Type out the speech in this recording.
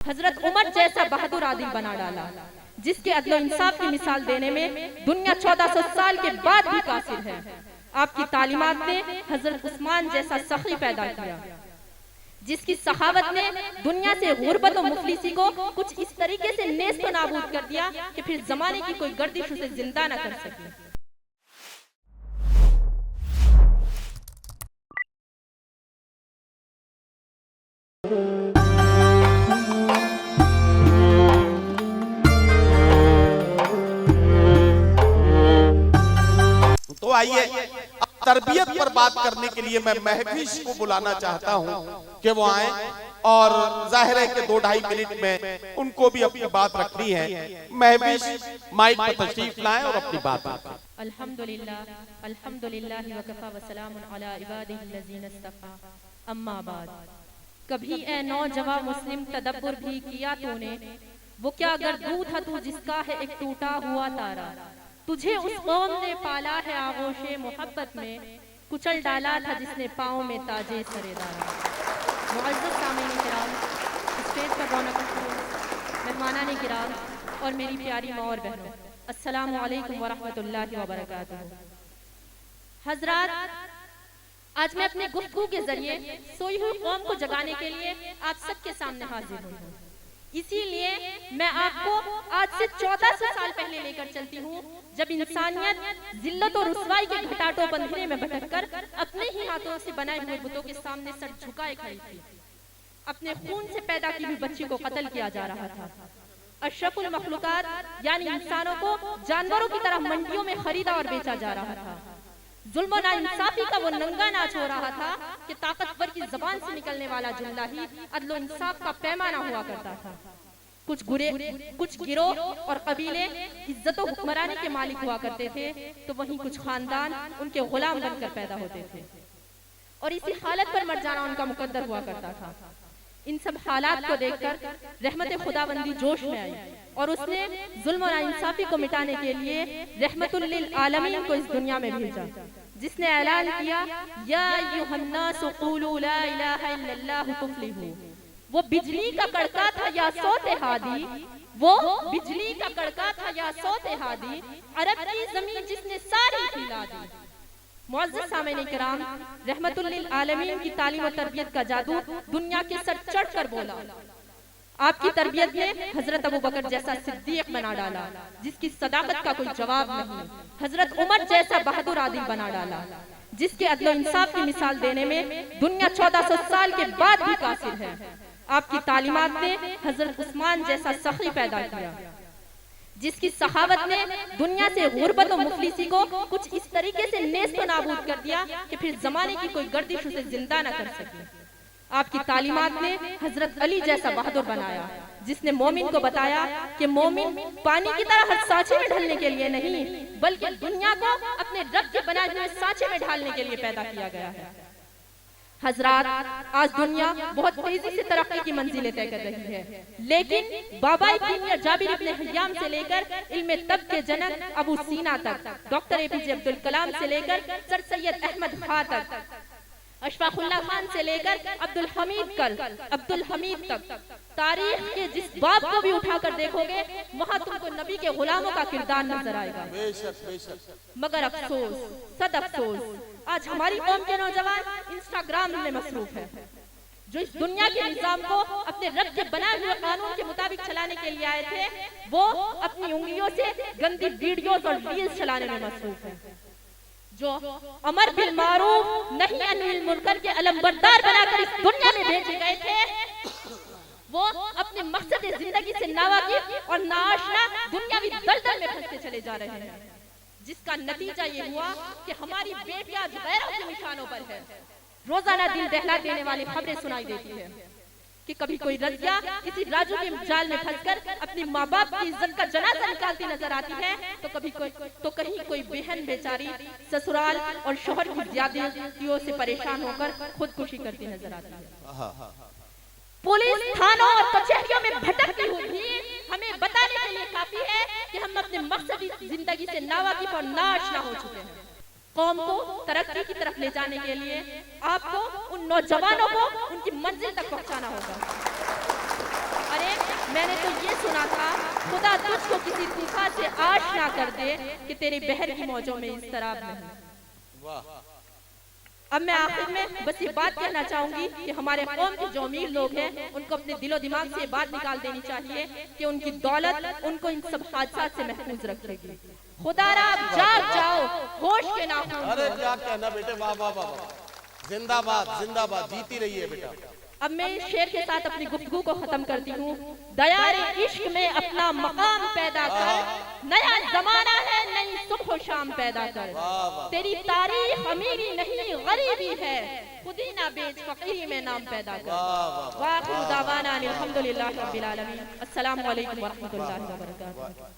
حضرت عمر جیسا بہادر عادل بنا ڈالا، جس کے عدل و انصاف کی مثال دینے میں دنیا 1400 سال کے بعد بھی قاصر ہے۔ آپ کی تعلیمات نے حضرت عثمان جیسا سخی پیدا کیا، جس کی سخاوت نے دنیا سے غربت و مفلسی کو کچھ اس طریقے سے نیست و نابود کر دیا کہ پھر زمانے کی کوئی گردش اسے زندہ نہ کر سکی۔ تو آئیے تربیت پر بات کرنے کے لیے میں محفوظ کو بلانا چاہتا ہوں کہ وہ آئیں، اور ظاہر ہے کہ 2-2.5 منٹ میں ان کو بھی اپنی بات رکھنی ہے۔ محفوظ مائک پر تشریف لائیں اور اپنی بات رکھیں۔ الحمدللہ وکفا وسلام علی عبادہ الذین اصطفیٰ، اما بعد۔ کبھی اے نوجوان مسلم تدبر بھی کیا تو نے، وہ کیا گردو تھا تو جس کا ہے ایک ٹوٹا ہوا تارا، تجھے اس قوم نے پالا ہے آغوش محبت میں، کچل ڈالا تھا جس نے پاؤں میں تاجے سرے دارا۔ معزز سامعین کرام، اسٹیج پر رونق مہمانان کرام اور میری پیاری ماں اور بہنوں، السلام علیکم ورحمۃ اللہ وبرکاتہ۔ حضرات، آج میں اپنے گفتگو کے ذریعے سوئی ہوئی قوم کو جگانے کے لیے آپ سب کے سامنے حاضر ہوں۔ اسی لیے میں آپ کو آج سے 1400 سال پہلے لے کر چلتی ہوں، جب انسانیت ذلت اور رسوائی کے گھٹاٹوں بندھنے میں بھٹک کر اپنے ہی ہاتھوں سے بنائے ہوئے بتوں کے سامنے سر جھکائے کھڑی تھی۔ اپنے خون سے پیدا کی ہوئی بچی کو قتل کیا جا رہا تھا۔ اشرف المخلوقات یعنی انسانوں کو جانوروں کی طرح منڈیوں میں خریدا اور بیچا جا رہا تھا۔ ظلم و ناانصافی کا وہ ننگا ناچ ہو رہا تھا کہ طاقتور کی زبان سے نکلنے والا جملہ ہی عدل و انصاف کا پیمانہ ہوا کرتا تھا۔ کچھ گروہ اور قبیلے عزت و حکمرانی کے مالک ہوا کرتے تھے، تو وہیں کچھ خاندان ان کے غلام بن کر پیدا ہوتے تھے، اور اسی حالت پر مر جانا ان کا مقدر ہوا کرتا تھا۔ ان سب حالات کو دیکھ کر رحمت خداوندی جوش میں آئی، اور اس نے ظلم و ناانصافی کو مٹانے کے لیے رحمت للعالمین کو اس دنیا میں بھیجا، جس نے اعلان کیا یا ایھا الناس قولوا لا الہ الا اللہ تفلحوا۔ وہ بجلی کا کڑکا تھا یا صوت ہادی، وہ بجلی کا کڑکا تھا یا صوت ہادی، عرب کی زمین جس نے ساری ہلا دی۔ معزز سامعین کرام، رحمت للعالمین کی تعلیم و تربیت کا جادو دنیا کے سر چڑھ کر بولا۔ آپ کی تربیت نے حضرت ابوبکر جیسا صدیق بنا ڈالا، جس کی صداقت کا کوئی جواب نہیں۔ حضرت عمر جیسا بہادر عادل بنا ڈالا، جس کے عدل و انصاف کی مثال دینے میں دنیا 1400 سال کے بعد بھی قاصر ہے۔ آپ کی تعلیمات نے حضرت عثمان جیسا سخی پیدا کیا، جس کی سخاوت نے دنیا سے غربت و مفلسی کو کچھ اس طریقے سے نیست و نابود کر دیا کہ پھر زمانے کی کوئی گردش اسے زندہ نہ کر سکی۔ آپ کی تعلیمات نے حضرت علی جیسا بہادر بنایا، جس نے مومن کو بتایا کہ مومن پانی کی طرح ہر سانچے میں ڈھلنے کے لیے نہیں، بلکہ دنیا کو اپنے رب کے بنائے ہوئے سانچے میں ڈھالنے کے لیے پیدا کیا گیا ہے۔ حضرات، آج دنیا بہت تیزی سے ترقی کی منزلیں طے کر رہی ہے، لیکن بابا کیمیا جابر ابن حیام سے لے کر علم طب کے جنک ابو سینا تک، ڈاکٹر اے پی جے عبدالکلام سے لے کر سر سید احمد خان تک، اشفاق اللہ خان سے لے کر عبدالحمید تک، تاریخ کے جس باب کو بھی اٹھا کر دیکھو گے وہاں تم کو نبی کے غلاموں کا کردار نظر آئے گا۔ مگر افسوس، صد افسوس، آج ہماری قوم کے نوجوان انسٹاگرام میں مصروف ہے، جو اس دنیا کے نظام کو اپنے رب کے بنائے ہوئے قانون کے مطابق چلانے کے لیے آئے تھے، وہ اپنی انگلیوں سے گندی ویڈیوز اور ریلز چلانے میں مصروف ہے۔ جو امر بالمعروف نہی عن المنکر کے علمبردار بنا کر اس دنیا میں بھیجے گئے تھے، وہ اپنے مقصد زندگی سے ناواقف اور ناآشنا دنیاوی دلدل میں پھنستے چلے جا رہے ہیں، جس کا نتیجہ یہ ہوا کہ ہماری بیٹیاں غیروں کے نشانوں پر ہے۔ روزانہ دل دہلا دینے والی خبریں سنائی دیتی ہیں کہ کبھی کوئی رضیہ کسی راجو کے جال میں پھنس کر اپنی ماں باپ کی عزت کا جنازہ نکالتی نظر آتی ہے، تو کہیں کوئی بہن بیچاری سسرال اور شوہر کی زیادتیوں سے پریشان ہو کر خودکشی کرتی نظر آتی ہے۔ پولیس تھانوں اور کچہریوں میں بھٹکتی ہوئی ہمیں بتانے کے لیے کافی ہے کہ ہم اپنے مقصدی زندگی سے ناواقف اور ناآشنا ہو چکے ہیں۔ قوم کو ترقی کی طرف لے جانے کے لیے آپ کو ان نوجوانوں کو ان کی منزل تک پہنچانا ہوگا۔ اور ایک میں نے تو یہ سنا تھا خدا تجھ کو کسی طوفان سے آشنا کر دے کہ تیری بہر کی موجوں میں اضطراب نہیں۔ اب میں آخر میں بس یہ بات کہنا چاہوں گی کہ ہمارے قوم کے جو امیر لوگ ہیں ان کو اپنے دل و دماغ سے یہ بات نکال دینی چاہیے کہ ان کی دولت ان کو ان سب حادثات سے محفوظ رکھے گی۔ خدا را جاگ جاؤ، ہوش کے ناخن۔ ارے کیا کہنا بیٹے، واہ واہ واہ، زندہ باد زندہ باد، جیتی رہی ہے بیٹا۔ اب میں اس شعر کے ساتھ اپنی گفتگو کو ختم کرتی ہوں۔ دیار عشق میں اپنا مقام پیدا کر، نیا زمانہ ہے نئی صبح و شام پیدا کر۔ تیری تاریخ امیری نہیں غریبی ہے، خودی نہ بیچ فقیری میں نام پیدا کر۔ وآخر دعوانا ان الحمدللہ رب العالمین۔ السلام علیکم ورحمۃ اللہ وبرکاتہ۔